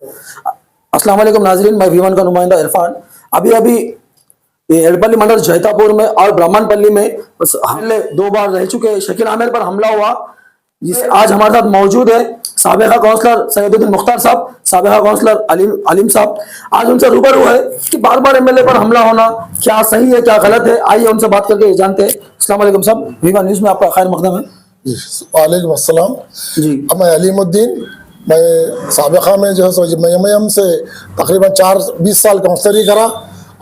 अस्सलाम वालेकुम नाजरीन, मैं वीवन का नुमाइंदा इरफान। अभी अभी ये एड़पल्ली मंडल जैतापुर में और ब्राह्मणपल्ली में हमले 2 बार रह चुके शकील आमिर पर हमला हुआ, जिसे आज हमारे साथ मौजूद है साबिका काउंसलर सैयदुद्दीन मुख्तार साहब, साबिका काउंसलर अलीम साहब। आज उनसे रूबरू है कि बार बार एमएलए पर हमला होना क्या सही है क्या गलत है। आइए उनसे बात करके जानते हैं। अस्सलाम वालेकुम साहब, वीवन न्यूज़ में आपका खैर मकदम है। वालेकुम अस्सलाम जी, मैं अलीमुद्दीन। मैं साबिका में जो है सो मयम से तकरीबन 4-20 साल काउंसलरी करा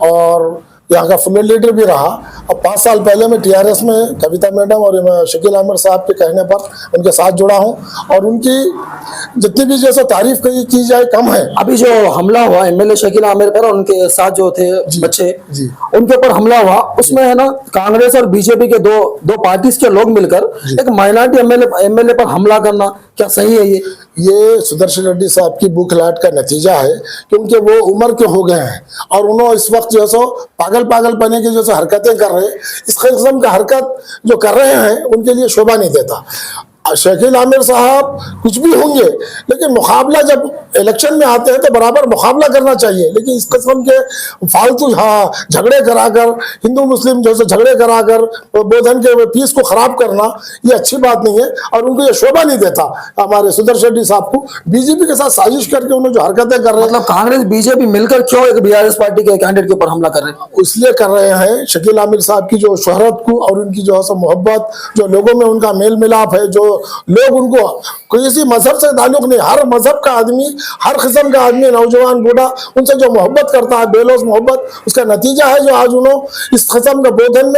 और यहाँ का फ्लोर लीडर भी रहा। अब 5 साल पहले मैं टीआरएस में कविता मैडम और शकील आमिर साहब के कहने पर उनके साथ जुड़ा हूँ और उनकी जितनी भी जैसे तारीफ की जाए कम है। अभी जो हमला हुआ एमएलए शकील आमिर पर और उनके साथ जो थे बच्चे, जी। उनके ऊपर हमला हुआ, उसमें है ना कांग्रेस और बीजेपी के दो पार्टीज के लोग मिलकर एक माइनॉरिटी एमएलए पर हमला करना क्या सही है? ये सुदर्शन रेड्डी साहब की बुखलाहट का नतीजा है, क्योंकि वो उम्र के हो गए हैं और उन्होंने इस वक्त जो सो पागल पने की जैसे हरकतें कर रहे हैं। इस किस्म का हरकत जो कर रहे हैं उनके लिए शोभा नहीं देता। शकील आमिर साहब कुछ भी होंगे, लेकिन मुकाबला जब इलेक्शन में आते हैं तो बराबर मुकाबला करना चाहिए। लेकिन इस किस्म के फालतू झगड़े कराकर, हिंदू मुस्लिम जैसे झगड़े कराकर बोधन के पीस को खराब करना ये अच्छी बात नहीं है और उनको ये शोभा नहीं देता। हमारे सुदर्शन रेड्डी साहब को बीजेपी के साथ साजिश करके उन्होंने जो हरकतें कर रहे हैं, मतलब कांग्रेस बीजेपी मिलकर क्यों एक बीआरएस पार्टी के कैंडिडेट के ऊपर हमला कर रहे हैं? इसलिए कर रहे हैं शकील आमिर साहब की जो शोहरत को और उनकी जो है मोहब्बत, जो लोगों में उनका मेल मिलाप है, जो लोग उनको किसी मजहब से ताल्लुक नहीं, हर मजहब का आदमी, हर किस्म का आदमी, नौजवान बूढ़ा, उनसे जो मोहब्बत करता है, बेलोस मोहब्बत, उसका नतीजा है जो आज उन्होंने इस किस्म के बोधन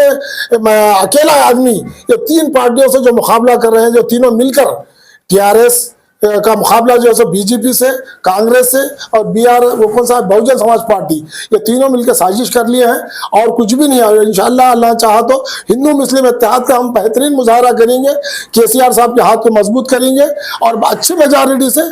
में अकेला आदमी ये 3 पार्टियों से जो मुकाबला कर रहे हैं, जो तीनों मिलकर टीआरएस का मुकाबला जो है बीजेपी से, कांग्रेस से और वो कौन सा बहुजन समाज पार्टी, ये तीनों मिलकर साजिश कर लिए हैं और कुछ भी नहीं है। इंशाल्लाह अल्लाह चाहा तो हिंदू मुस्लिम इत्तेहाद का हम बेहतरीन मुजाहरा करेंगे, केसीआर साहब के हाथ को मजबूत करेंगे और अच्छी मेजॉरिटी से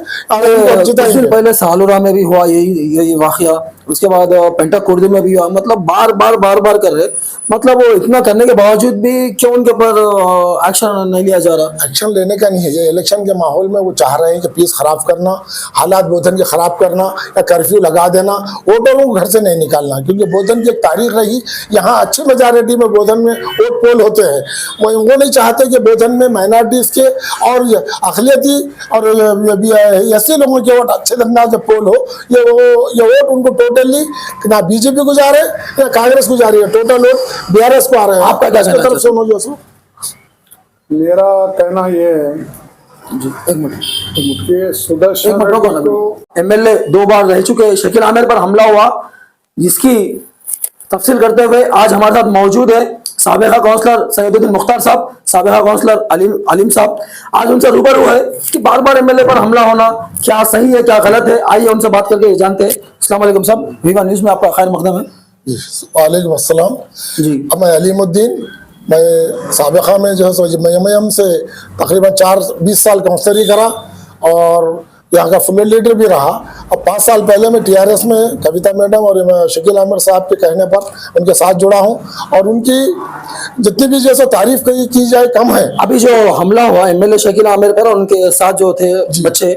जिताएंगे। पहले सालुरा में भी हुआ यही वाकया, उसके बाद पेंटाकुर्दी में भी हुआ। मतलब बार बार कर रहे, मतलब वो इतना करने के बावजूद भी क्यों उनके ऊपर एक्शन नहीं लिया जा रहा? एक्शन लेने का नहीं है, ये इलेक्शन के माहौल में वो चाह रहे हैं कि पीस खराब करना, हालात बोधन के खराब करना या कर्फ्यू लगा देना, वोटरों को घर से नहीं निकालना। क्योंकि बोधन की एक तारीख रही, यहाँ अच्छी मेजॉरिटी में बोधन में वोट पोल होते हैं। वो नहीं चाहते कि बोधन में माइनॉरिटीज के और अकलियती और ऐसे लोगों के वोट अच्छे अंदाज से पोल हो। ये वोट उनको टोटली ना बीजेपी को जा रहे हैं या कांग्रेस को जा रही है, टोटल वोट बीआरएस को आ रहे हैं। आपका क्या कहना है? सुनो जो मेरा कहना ये है जी, एक मिनट कि सुदर्शन को एमएलए 2 बार रह चुके शकील आमिर पर हमला हुआ, जिसकी तफसील करते हुए आज हमारे साथ मौजूद है साबिका काउंसलर सैयदुद्दीन मुख्तार साहब, साबिका काउंसलर अलीम साहब। आज उनसे रूबरू है कि बार बार एमएलए पर हमला होना क्या सही है क्या गलत है। आइए उनसे बात करके जानते हैं। अस्सलाम वालेकुम साहब, वीवन न्यूज़ में आपका खैर मकदम है। वालेकुम अस्सलाम जी, मैं अलीमुद्दीन। मैं साबिका में जो है सो मयम से तकरीबन 4-20 साल काउंसलरी करा और यहाँ का फ्लोर लीडर भी रहा। अब 5 साल पहले मैं टीआरएस में कविता मैडम और शकील आमिर साहब के कहने पर उनके साथ जुड़ा हूँ और उनकी जितनी भी जैसे तारीफ की जाए कम है। अभी जो हमला हुआ एमएलए शकील आमिर पर और उनके साथ जो थे बच्चे,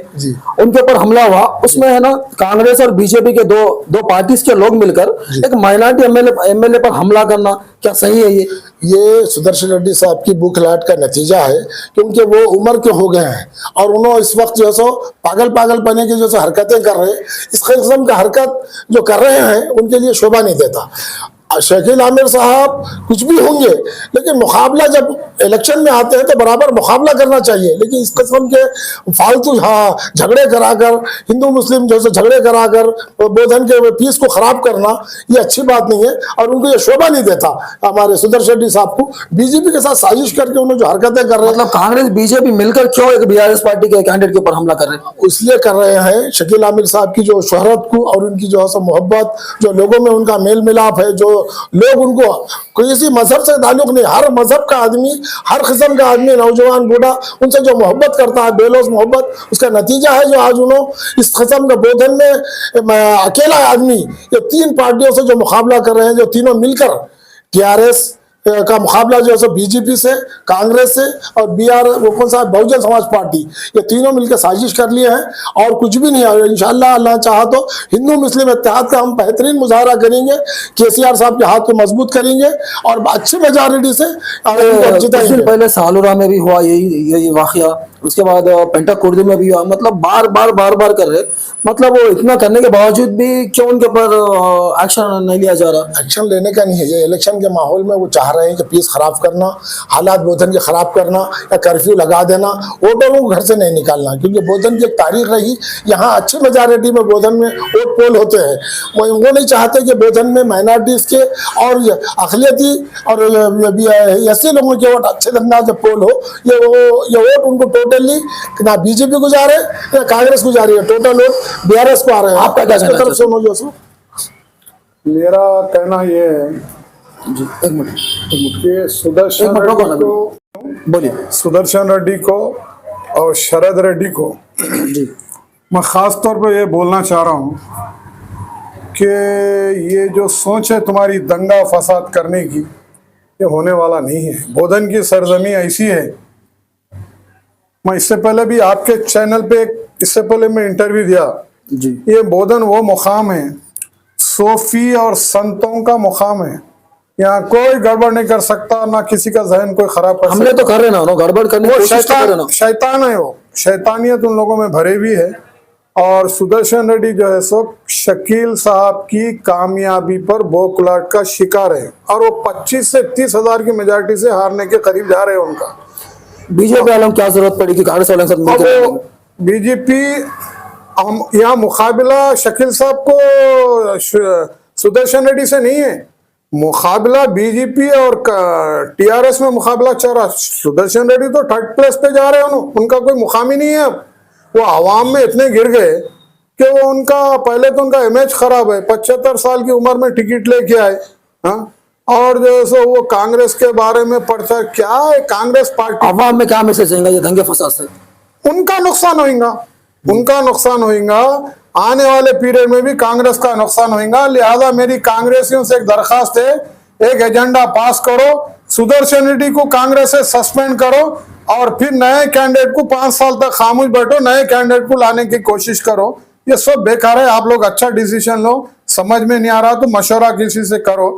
उनके ऊपर हमला हुआ, उसमें है ना कांग्रेस और बीजेपी के दो पार्टीज के लोग मिलकर एक माइनॉरिटी एमएलए पर हमला करना क्या सही है? ये सुदर्शन रेड्डी साहब की बुखलाहट का नतीजा है, क्योंकि वो उम्र के हो गए हैं और उन्होंने इस वक्त जो सो पागल पने की जैसे हरकतें कर रहे हैं। इस किस्म का हरकत जो कर रहे हैं उनके लिए शोभा नहीं देता। शकील आमिर साहब कुछ भी होंगे, लेकिन मुकाबला जब इलेक्शन में आते हैं तो बराबर मुकाबला करना चाहिए। लेकिन इस किस्म के फालतू झगड़े कराकर, हिंदू मुस्लिम जैसे झगड़े कराकर बोधन के पीस को खराब करना ये अच्छी बात नहीं है और उनको ये शोभा नहीं देता। हमारे सुदर्शन रेड्डी साहब को बीजेपी के साथ साजिश करके उन्होंने जो हरकतें कर रहे हैं, मतलब कांग्रेस बीजेपी मिलकर क्यों एक बीआरएस पार्टी के कैंडिडेट के ऊपर हमला कर रहे हैं? इसलिए कर रहे हैं शकील आमिर साहब की जो शोहरत को और उनकी जो है मोहब्बत, जो लोगों में उनका मेल मिलाप है, जो लोग उनको किसी मजहब से ताल्लुक नहीं, हर मजहब का आदमी, हर किस्म का आदमी, नौजवान बूढ़ा, उनसे जो मोहब्बत करता है, बेलोस मोहब्बत, उसका नतीजा है जो आज उन्होंने इस किस्म के बोधन में अकेला आदमी ये 3 पार्टियों से जो मुकाबला कर रहे हैं, जो तीनों मिलकर टीआरएस का मुकाबला जो है सो बीजेपी से, कांग्रेस से और BR वो कौन सा बहुजन समाज पार्टी, ये तीनों मिलकर साजिश कर लिए हैं और कुछ भी नहीं है। इंशाल्लाह अल्लाह चाहा तो हिंदू मुस्लिम इत्तेहाद का हम बेहतरीन मुजाहरा करेंगे, KCR साहब के हाथ को मजबूत करेंगे और अच्छी मेजॉरिटी से कुछ दिन जिताएंगे। पहले सालुरा में भी हुआ यही वाकया, उसके बाद पेंटाकुर्दी में भी हुआ। मतलब बार बार कर रहे, मतलब वो इतना करने के बावजूद भी क्यों उनके ऊपर एक्शन नहीं लिया जा रहा? एक्शन लेने का नहीं है, ये इलेक्शन के माहौल में वो चाह रहे हैं कि पीस खराब करना, हालात बोधन के खराब करना या कर्फ्यू लगा देना, वोटरों को घर से नहीं निकालना, क्योंकि बोधन की एक तारीख रही, यहाँ अच्छी मेजॉरिटी में बोधन में वोट पोल होते हैं। वो नहीं चाहते कि बोधन में माइनॉरिटीज के और अकलियती और ऐसे लोगों के वोट अच्छे अंदाज से पोल हो। ये वोट उनको टोटली ना बीजेपी को जा रहे या कांग्रेस को जा रही है, टोटल वोट BRS को आ रहे हैं। आपका क्या कहना तरफ से मौजूद मेरा कहना ये है जी, एक मिनट कि सुदर्शन एक मिनट रोको ना, रेड्डी को बोलिए सुदर्शन रेड्डी को और शरद रेड्डी को जी। मैं ख़ास तौर पे ये बोलना चाह रहा हूँ कि ये जो सोच है तुम्हारी दंगा फसाद करने की, ये होने वाला नहीं है। बोधन की सरजमी ऐसी है, मैं इससे पहले भी आपके चैनल पे इससे पहले मैं इंटरव्यू दिया जी। ये बोधन वो मुकाम है, सोफी और संतों का मुकाम है। यहाँ कोई गड़बड़ नहीं कर सकता, ना किसी का जहन कोई खराब कर हमने तो कर रहे ना गड़बड़ करने की वो कोशिश तो कर रहे ना। शैतान है, वो शैतानियत उन लोगों में भरे हुई है। और सुदर्शन रेड्डी जो है सो शकील साहब की कामयाबी पर बोकलाट का शिकार है और वो 25 से 30 हजार की मेजॉरिटी से हारने के करीब जा रहे हैं उनका। बीजेपी वालों को क्या जरूरत पड़ेगी कांग्रेस वालों के साथ मिलकर? अब बीजेपी हम यहाँ मुकाबला शकील साहब को सुदर्शन रेड्डी से नहीं है, मुकाबला बीजेपी और TRS में मुकाबला चल रहा। सुदर्शन रेड्डी तो 3rd प्लेस पे जा रहे हैं, उनका कोई मुकाम ही नहीं है। अब वो आवाम में इतने गिर गए कि वो उनका पहले तो उनका इमेज खराब है, 75 साल की उम्र में टिकट लेके आए। हाँ, और जो है सो वो कांग्रेस के बारे में प्रचार क्या है, कांग्रेस पार्टी आवाम में क्या मैसेज देंगे ये दंगे फसाद से? उनका नुकसान होगा, उनका नुकसान होगा। आने वाले पीरियड में भी कांग्रेस का नुकसान होगा। लिहाजा मेरी कांग्रेसियों से एक दरखास्त है, एक एजेंडा पास करो, सुदर्शन रेड्डी को कांग्रेस से सस्पेंड करो और फिर नए कैंडिडेट को 5 साल तक खामोश बैठो, नए कैंडिडेट को लाने की कोशिश करो। ये सब बेकार है। आप लोग अच्छा डिसीजन लो, समझ में नहीं आ रहा तो मशवरा किसी से करो।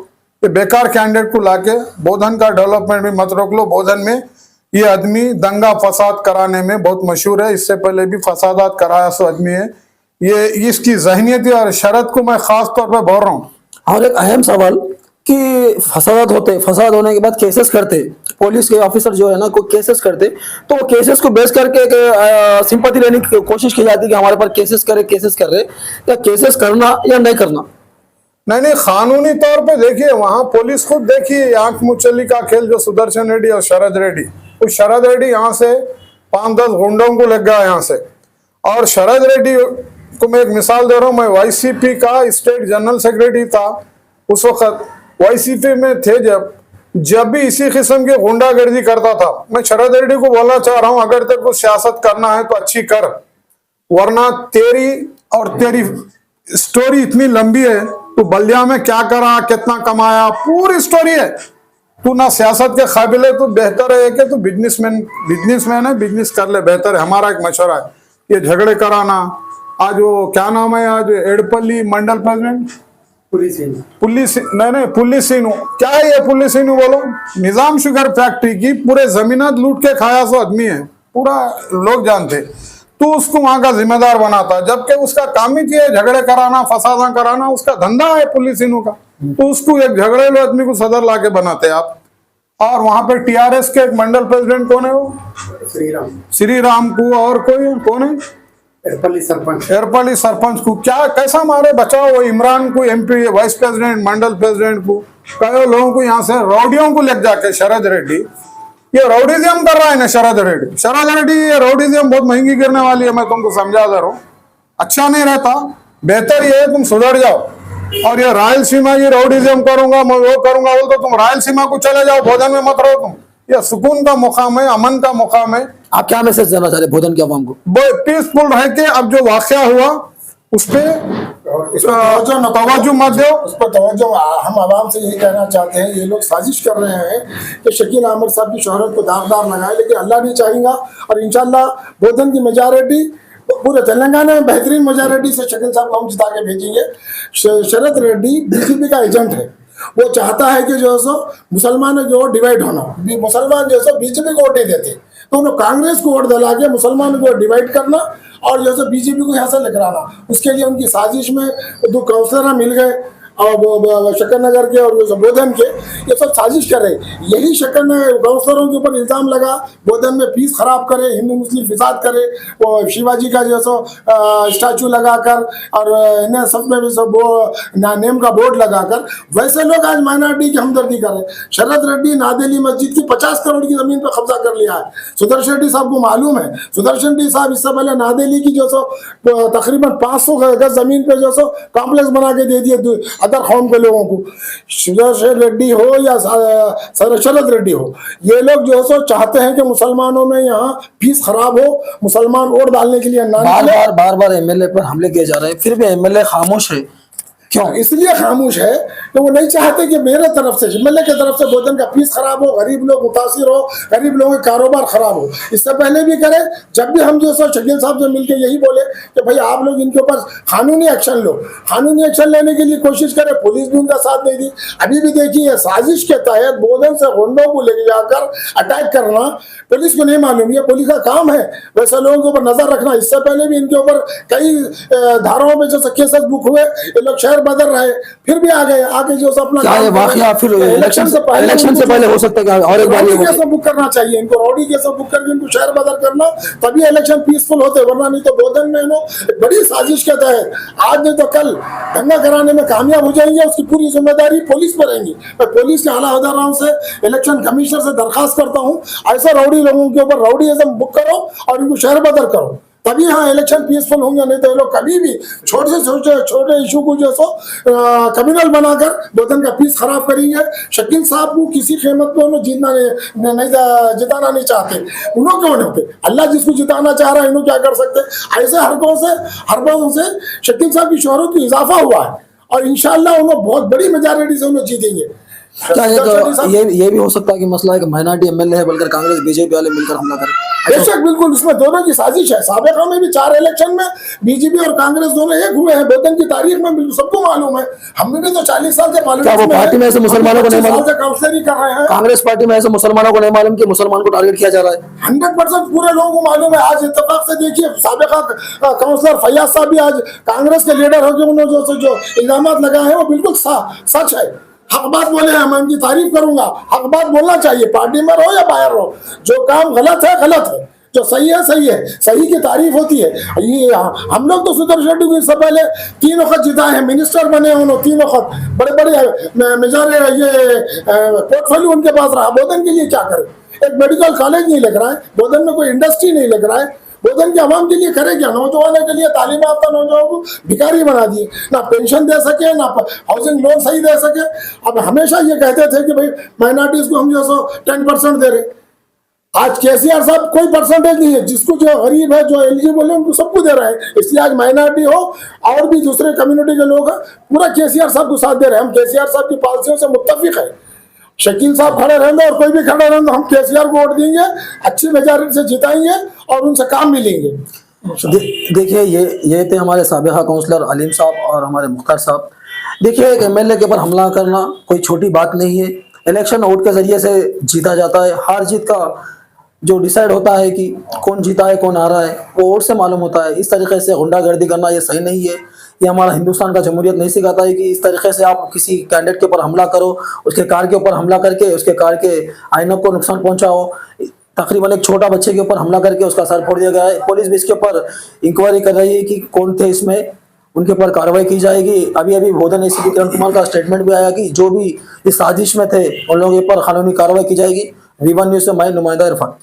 ये बेकार कैंडिडेट को लाके बोधन का डेवलपमेंट भी मत रोक लो। बोधन में ये आदमी दंगा फसाद कराने में बहुत मशहूर है, इससे पहले भी फसादात कराया सो आदमी है। ये इसकी जहनीत और शरत को मैं खास तौर पर बोल रहा हूँ। और एक अहम सवाल कि फसाद होने के बाद केसेस करते, पुलिस के ऑफिसर जो है ना को केसेस करते, तो वो केसेस को बेस करके सिंपैथी लेने की कोशिश की जाती है कि हमारे पर केसेस कर रहे, या केसेस करना या नहीं करना? नहीं, कानूनी तौर पे देखिए, वहां पुलिस खुद देखिए आंख मुचली का खेल जो सुदर्शन रेड्डी और शरद रेड्डी, तो शरद रेड्डी यहाँ से 5-10 गुंडों को लग गया यहाँ से। और शरद रेड्डी को मैं एक मिसाल दे रहा हूँ, मैं YCP का स्टेट जनरल सेक्रेटरी था उस वक्त, YCP में थे जब भी इसी किस्म की गुंडागर्दी करता था। मैं शरद रेड्डी को बोलना चाह रहा हूँ, अगर तेरे को सियासत करना है तो अच्छी कर, वरना तेरी स्टोरी इतनी लंबी है। तू बलिया में क्या करा, कितना कमाया, पूरी स्टोरी है। तू ना सियासत के काबिल है, तो बेहतर है कि तू बिजनेसमैन है, बिजनेस कर ले, बेहतर है। हमारा एक मशवरा है, ये झगड़े कराना। आज वो क्या नाम है, आज एडपल्ली मंडल प्रेसिडेंट पुलिस सीनू, क्या है ये पुलिस सीनू बोलो? निजाम शुगर फैक्ट्री की पूरे जमीनात लूट के खाया सो आदमी है, पूरा लोग जानते। तू उसको वहां का जिम्मेदार बनाता, जबकि उसका काम ही है झगड़े कराना, फसादा कराना, उसका धंधा है पुलिस सीनू का। तो उसको एक झगड़ेलू आदमी को सदर लाके बनाते आप। और वहां पे TRS के एक मंडल प्रेसिडेंट कौन है, वो श्री राम को, और कोई कौन है, एरपल्ली सरपंच को क्या कैसा मारे बचाओ। वो इमरान को MP वाइस प्रेसिडेंट मंडल प्रेसिडेंट को, कई लोगों को यहाँ से रौडियों को ले जाके शरद रेड्डी ये रौडिज्म कर रहा है ना। शरद रेड्डी ये रौडिज्म बहुत महंगी गिरने वाली है, मैं तुमको समझा दे रहा हूँ। अच्छा नहीं रहता, बेहतर ये है तुम सुधर जाओ। और ये रायलसीमा की रौडिज्म करूंगा मैं, वो करूंगा, वो तो तुम रायलसीमा को चले जाओ, भोजन में मत रहो तुम। ये सुकून का मुकाम है, अमन का मुकाम है। आप क्या मैसेज देना चाह रहे भोजन के अवाम को? पीसफुल रह के, अब जो वाकया हुआ उस पे इस पर तवज्जो मत दो। उस पर तवज्जो हम आवाम से यही कहना चाहते हैं, ये लोग साजिश कर रहे हैं कि शकील अहमद साहब की शोहरत को दागदार लगाए, लेकिन अल्लाह नहीं चाहेगा और इंशाल्लाह बोधन की मेजॉरिटी पूरे तेलंगाना में बेहतरीन मेजॉरिटी से शकील साहब को हम जिता के भेजेंगे। शरद रेड्डी बीजेपी का एजेंट है, वो चाहता है कि जो है सो मुसलमानों की ओर डिवाइड होना, मुसलमान जो है सो बीजेपी को वोट नहीं देते, तो उन्होंने कांग्रेस को वोट दिला के मुसलमानों को डिवाइड करना और जैसे बीजेपी को यहाँ से लेकराना, उसके लिए उनकी साजिश में 2 काउंसलर मिल गए और वो शक्कर नगर के और बोधन के, ये सब साजिश कर रहे हैं। यही शक्कर नगर काउंसलरों के ऊपर इल्जाम लगा बोधन में पीस खराब करे, हिंदू मुस्लिम फिसाद करे, वो शिवाजी का जो सो स्टैचू लगाकर और इन्हें सब में भी सब वो नेम का बोर्ड लगाकर, वैसे लोग आज माइनॉरिटी की हमदर्दी कर रहे हैं। शरद रेड्डी नादेली मस्जिद की 50 करोड़ की जमीन पर कब्जा कर लिया है। सुदर्शन रेड्डी साहब को मालूम है, सुदर्शन रेड्डी साहब इससे पहले नादेली की जो सो तकरीबन 500 गज जमीन पे जो सो कॉम्प्लेक्स बना के दे दिए अदर कौम के लोगों को। सुदर्शन रेड्डी हो या शरद रेड्डी हो, ये लोग जो है सो चाहते हैं कि मुसलमानों में यहाँ पीस खराब हो, मुसलमान वोट डालने के लिए ना निकले। बार एमएलए पर हमले किए जा रहे हैं, फिर भी एमएलए खामोश है, क्यों? इसलिए खामोश है कि वो नहीं चाहते कि मेरे तरफ से एमएलए की तरफ से बोधन का पीस खराब हो, गरीब लोग मुतासिर हो, गरीब लोगों का कारोबार खराब हो। इससे पहले भी करे, जब भी हम जो सो शकील साहब से मिलकर यही बोले कि भाई आप लोग इनके ऊपर कानूनी एक्शन लो, कानूनी एक्शन लेने के लिए कोशिश करें, पुलिस भी उनका साथ नहीं दी। अभी भी देखिए साजिश के तहत बोधन से गुंडों को लेके जाकर अटैक करना, पुलिस को नहीं मालूम, ये पुलिस का काम है वैसे लोगों के ऊपर नजर रखना। इससे पहले भी इनके ऊपर कई धाराओं में जो केसेस बुक हुए, ये लोग शहर बदल रहे, फिर भी आ गए, आके जो अपना क्या ये वाकया फिर इलेक्शन से पहले हो सकता है? और एक बार ये केस बुक करना चाहिए इनको, रॉडी केस बुक करके इनको शहर बदल करना, तभी इलेक्शन पीसफुल होते, वरना नहीं तो बोधन में इन्होंने बड़ी साजिश के तहत आज नहीं तो कल दंगा कराने में कामयाब हो जाएंगे, उसकी पूरी जिम्मेदारी पुलिस पर रहेंगी। मैं पुलिस के आला अहदेदारों से, इलेक्शन कमिश्नर से दरखास्त करता हूँ, ऐसे रॉडी लोगों के ऊपर रॉडीइज्म बुक करो और इनको शहर बदल करो, तभी हाँ इलेक्शन पीसफुल होंगे। नहीं तो ये लोग कभी भी छोटे से छोटे इशू को जो सो कम्युनल बनाकर बोधन का पीस खराब करेंगे। शकील साहब को किसी कीमत पे उन्होंने जिताना नहीं चाहते, उन्होंने क्यों नहीं होते? अल्लाह जिसको जिताना चाह रहा है, इन्हों क्या कर सकते? ऐसे हरकतों से शकील साहब की शोहरत में इजाफा हुआ है और इंशाल्लाह उन्होंने बहुत बड़ी मेजॉरिटी से उन्होंने जीतेंगे। क्या ये भी हो सकता है कि मसला है कि माइनॉरिटी एमएलए है बोलकर कांग्रेस बीजेपी वाले मिलकर हमला करें? बेशक बिल्कुल, इसमें दोनों की साजिश है। साबिका में भी 4 इलेक्शन में बीजेपी और कांग्रेस दोनों एक हुए हैं, बोधन की तारीख में बिल्कुल सबको मालूम है। हमने भी तो 40 साल से पार्टी में ऐसे मुसलमानों को नहीं मालूम, काउंसलरी कर रहे हैं। कांग्रेस पार्टी में ऐसे मुसलमानों को नहीं मालूम कि मुसलमान को टारगेट किया जा रहा है? 100% पूरे लोगों को मालूम है। आज इत्तेफाक से देखिए साबिका काउंसलर फैयाज साहब भी आज कांग्रेस के लीडर होकर उन्होंने जो इल्जाम लगाए हैं वो बिल्कुल सच है। हक बात बोले हैं, मैं उनकी तारीफ करूंगा। हक बात बोलना चाहिए, पार्टी में रहो या बाहर रहो। जो काम गलत है गलत है, जो सही है सही है, सही की तारीफ होती है। ये हम लोग तो सुदर्शन रेड्डी को इससे पहले 3 वक्त जिताए हैं, मिनिस्टर बने उन्होंने 3 वक्त, बड़े बड़े मेजर ये पोर्टफोलियो उनके पास रहा। बोधन के लिए क्या करें? एक मेडिकल कॉलेज नहीं लग रहा है बोधन में, कोई इंडस्ट्री नहीं लग रहा है बोधन के आवाम के लिए। करे क्या? नौजवानों के लिए तालीम याफ्ता नौजवानों को भिखारी बना दिए, ना पेंशन दे सके, ना हाउसिंग लोन सही दे सके। अब हमेशा ये कहते थे कि भाई माइनॉरिटीज को हम जो सो 10% दे रहे, आज केसीआर साहब कोई परसेंटेज नहीं है, जिसको जो गरीब है, जो एलिजिबल है, उनको सबको दे रहा है। इसलिए आज माइनॉरिटी हो और भी दूसरे कम्युनिटी के लोग पूरा केसीआर साहब को साथ दे रहे हैं। हम केसीआर साहब की पॉलिसियों से मुत्तफिक है। शकील साहब खड़े रहेंगे और कोई भी खड़ा रहेंगे, हम केसीआर को वोट देंगे, अच्छी मेजॉरिटी से जिताएंगे और उनसे काम मिलेंगे। देखिए ये थे हमारे साबिका काउंसलर अलीम साहब और हमारे मुख्तार साहब। देखिए एक एमएलए के ऊपर हमला करना कोई छोटी बात नहीं है। इलेक्शन वोट के जरिए से जीता जाता है। हार जीत का जो डिसाइड होता है कि कौन जीता है कौन आ रहा है वो वोट से मालूम होता है। इस तरीके से गुंडागर्दी करना ये सही नहीं है। ये हमारा हिंदुस्तान का जमहूरियत नहीं सिखाता है कि इस तरीके से आप किसी कैंडिडेट के ऊपर हमला करो, उसके कार के ऊपर हमला करके उसके कार के आईनों को नुकसान पहुंचाओ। तकरीबन एक छोटा बच्चे के ऊपर हमला करके उसका सर फोड़ दिया गया है। पुलिस भी इसके ऊपर इंक्वायरी कर रही है कि कौन थे इसमें, उनके ऊपर कार्रवाई की जाएगी। अभी बोधन एसीपी किरण कुमार का स्टेटमेंट भी आया कि जो भी इस साजिश में थे उन लोगों के ऊपर कानूनी कार्रवाई की जाएगी। V1 न्यूज़ से मैं नुमाइंदा इरफान।